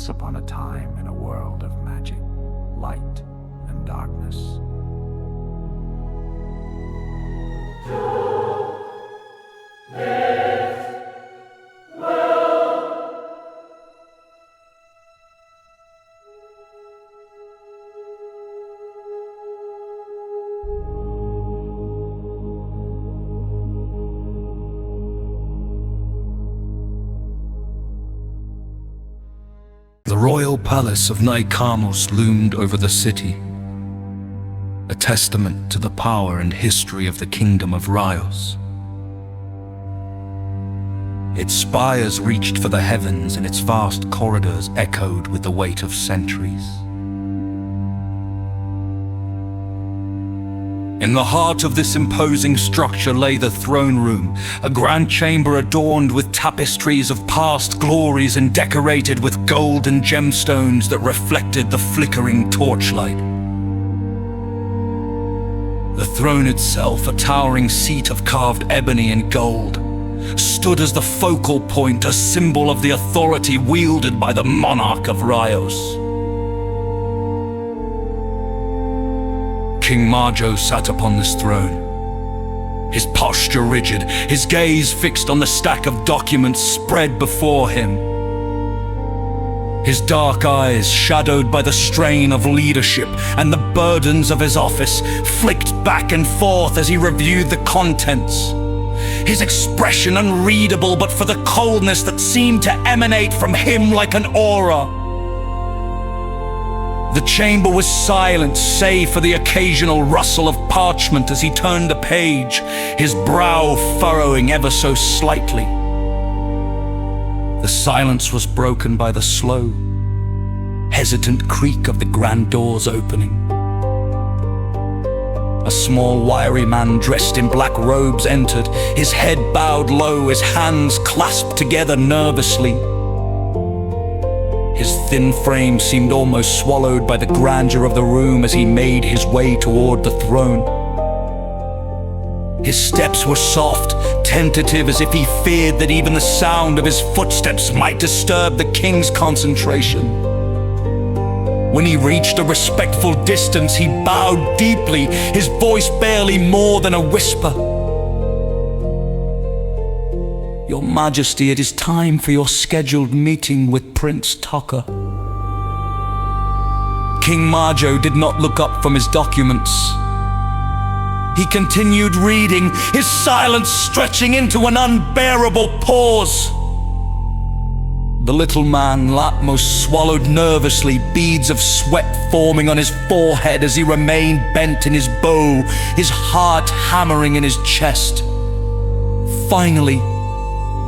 once upon a time in a world of magic, light, and darkness. The royal palace of Naikamos loomed over the city, a testament to the power and history of the kingdom of Ryos. Its spires reached for the heavens and its vast corridors echoed with the weight of centuries. In the heart of this imposing structure lay the throne room, a grand chamber adorned with tapestries of past glories and decorated with gold and gemstones that reflected the flickering torchlight. The throne itself, a towering seat of carved ebony and gold, stood as the focal point, a symbol of the authority wielded by the monarch of Ryos. King Majo sat upon this throne, his posture rigid, his gaze fixed on the stack of documents spread before him. His dark eyes, shadowed by the strain of leadership and the burdens of his office, flicked back and forth as he reviewed the contents. His expression unreadable but for the coldness that seemed to emanate from him like an aura. The chamber was silent, save for the occasional rustle of parchment as he turned a page, his brow furrowing ever so slightly. The silence was broken by the slow, hesitant creak of the grand doors opening. A small, wiry man dressed in black robes entered, his head bowed low, his hands clasped together nervously. His thin frame seemed almost swallowed by the grandeur of the room as he made his way toward the throne. His steps were soft, tentative, as if he feared that even the sound of his footsteps might disturb the king's concentration. When he reached a respectful distance, he bowed deeply, his voice barely more than a whisper. Your Majesty, it is time for your scheduled meeting with Prince Taka. King Majo did not look up from his documents. He continued reading, his silence stretching into an unbearable pause. The little man, Laitmos, swallowed nervously, beads of sweat forming on his forehead as he remained bent in his bow, his heart hammering in his chest. Finally,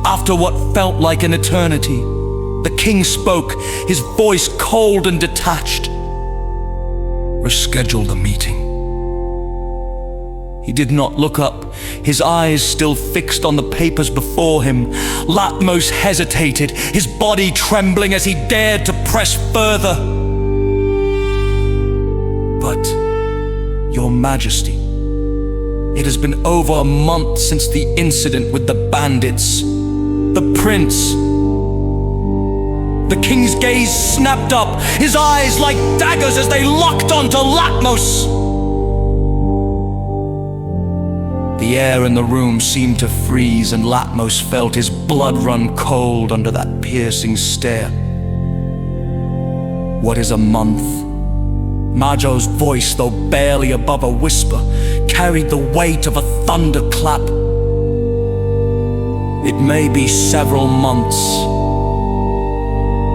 after what felt like an eternity, the king spoke, his voice cold and detached. Reschedule the meeting. He did not look up, his eyes still fixed on the papers before him. Laitmos hesitated, his body trembling as he dared to press further. But, Your Majesty, it has been over a month since the incident with the bandits. The prince. The king's gaze snapped up, his eyes like daggers as they locked onto Laitmos. The air in the room seemed to freeze, and Laitmos felt his blood run cold under that piercing stare. What is a month? Majo's voice, though barely above a whisper, carried the weight of a thunderclap. It may be several months.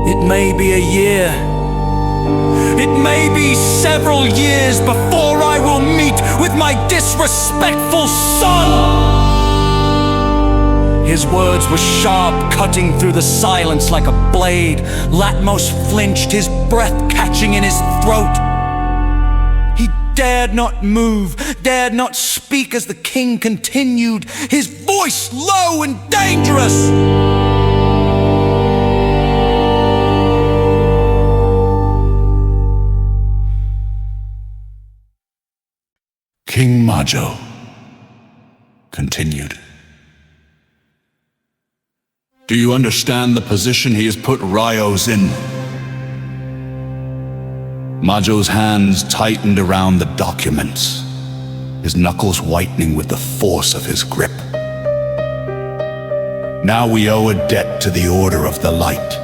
It may be a year. It may be several years before I will meet with my disrespectful son! His words were sharp, cutting through the silence like a blade. Laitmos flinched, his breath catching in his throat. He dared not move, dared not speak as the king continued, his voice low and dangerous. King Majo continued. Do you understand the position he has put Ryos in? Majo's hands tightened around the documents, his knuckles whitening with the force of his grip. Now we owe a debt to the Order of the Light.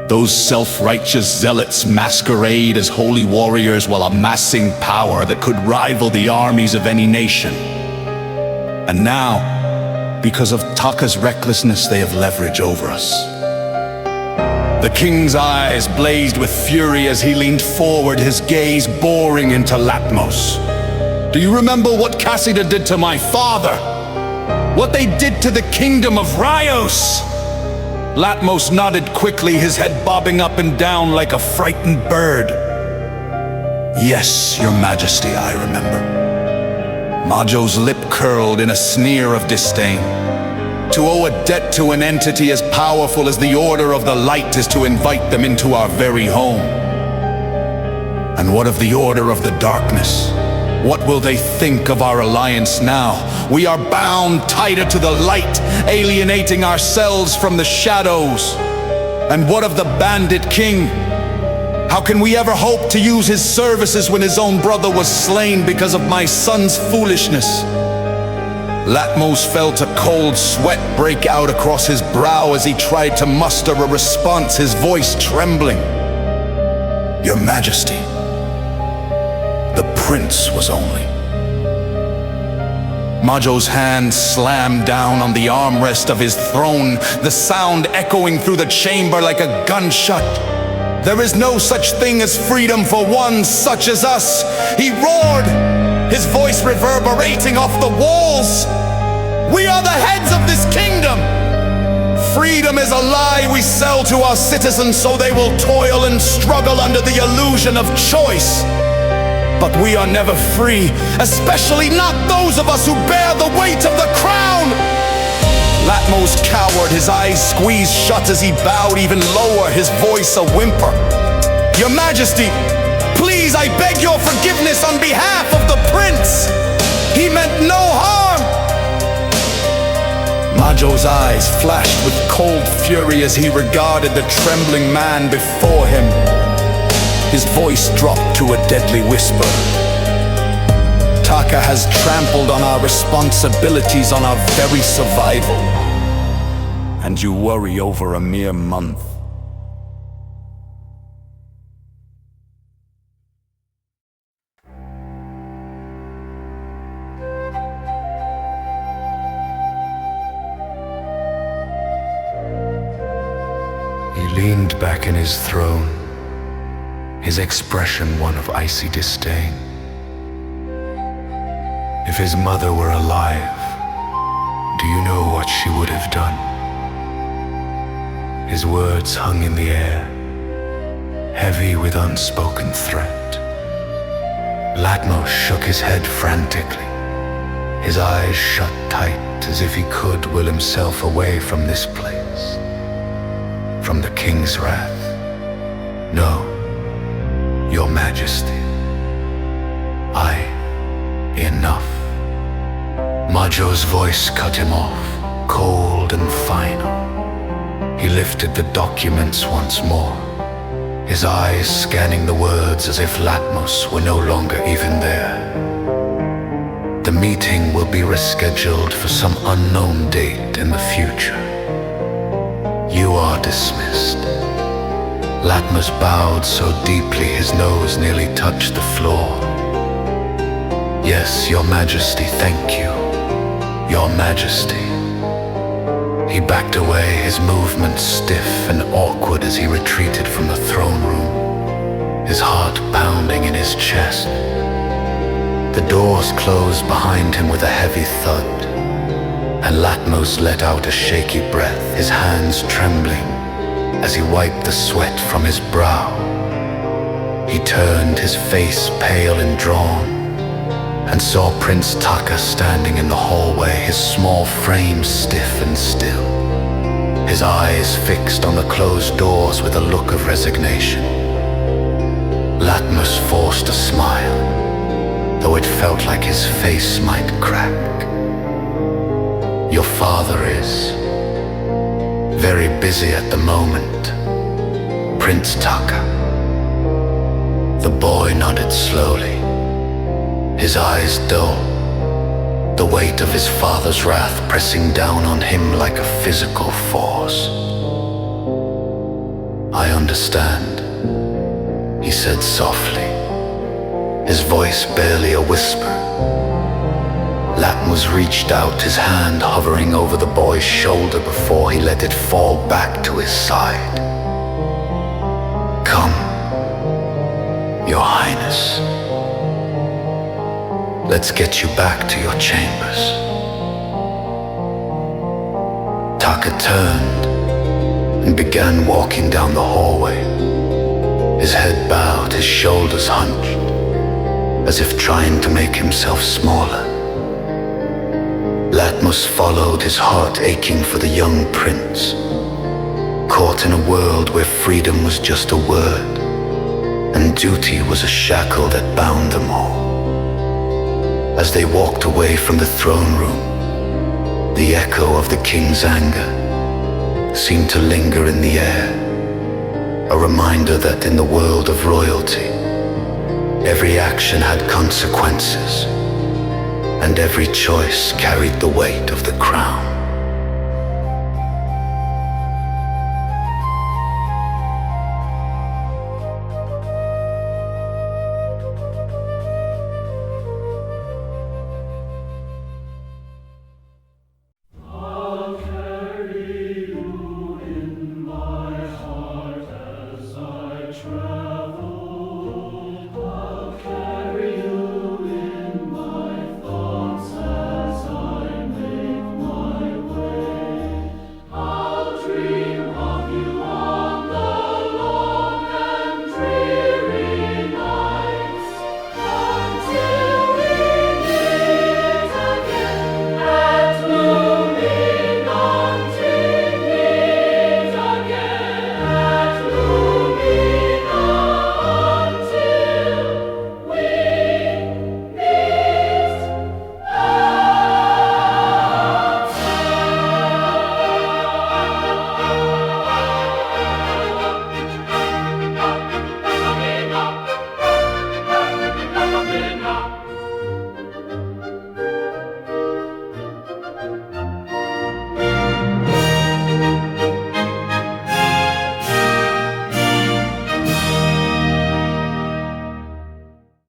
Those self-righteous zealots masquerade as holy warriors while amassing power that could rival the armies of any nation. And now, because of Taka's recklessness, they have leverage over us. The king's eyes blazed with fury as he leaned forward, his gaze boring into Laitmos. Do you remember what Cassida did to my father? What they did to the kingdom of Ryos? Laitmos nodded quickly, his head bobbing up and down like a frightened bird. Yes, your majesty, I remember. Majo's lip curled in a sneer of disdain. To owe a debt to an entity as powerful as the Order of the Light is to invite them into our very home. And what of the Order of the Darkness? What will they think of our alliance now? We are bound tighter to the light, alienating ourselves from the shadows. And what of the bandit king? How can we ever hope to use his services when his own brother was slain because of my son's foolishness? Laitmos felt a cold sweat break out across his brow as he tried to muster a response, his voice trembling. Your Majesty, the prince was only. Majo's hand slammed down on the armrest of his throne, the sound echoing through the chamber like a gunshot. There is no such thing as freedom for one such as us, he roared, his voice reverberating off the walls. We are the heads of this kingdom. Freedom is a lie we sell to our citizens so they will toil and struggle under the illusion of choice. But we are never free, especially not those of us who bear the weight of the crown. Laitmos cowered, his eyes squeezed shut as he bowed even lower, his voice a whimper. Your Majesty, please, I beg your forgiveness on behalf of the prince. He meant no harm. Majo's eyes flashed with cold fury as he regarded the trembling man before him. His voice dropped to a deadly whisper. Taka has trampled on our responsibilities, on our very survival. And you worry over a mere month. He leaned back in his throne, his expression one of icy disdain. If his mother were alive, do you know what she would have done? His words hung in the air, heavy with unspoken threat. Laitmos shook his head frantically, his eyes shut tight as if he could will himself away from this place, from the king's wrath. No, your Majesty, enough. Majo's voice cut him off, cold and final. He lifted the documents once more, his eyes scanning the words as if Laitmos were no longer even there. The meeting will be rescheduled for some unknown date in the future. You are dismissed. Laitmos bowed so deeply his nose nearly touched the floor. Yes, your Majesty, thank you. Your Majesty. He backed away, his movements stiff and awkward as he retreated from the throne room, his heart pounding in his chest. The doors closed behind him with a heavy thud, and Laitmos let out a shaky breath, his hands trembling as he wiped the sweat from his brow. He turned, his face pale and drawn, and saw Prince Taka standing in the hallway, his small frame stiff and still, his eyes fixed on the closed doors with a look of resignation. Laitmos forced a smile, though it felt like his face might crack. Your father is very busy at the moment, Prince Taka. The boy nodded slowly, his eyes dull, the weight of his father's wrath pressing down on him like a physical force. "I understand," he said softly, his voice barely a whisper. Laitmos reached out his hand, hovering over the boy's shoulder before he let it fall back to his side. "Come, Your Highness. Let's get you back to your chambers." Taka turned and began walking down the hallway, his head bowed, his shoulders hunched, as if trying to make himself smaller. Laitmos followed, his heart aching for the young prince, caught in a world where freedom was just a word, and duty was a shackle that bound them all. As they walked away from the throne room, the echo of the king's anger seemed to linger in the air, a reminder that in the world of royalty, every action had consequences, and every choice carried the weight of the crown.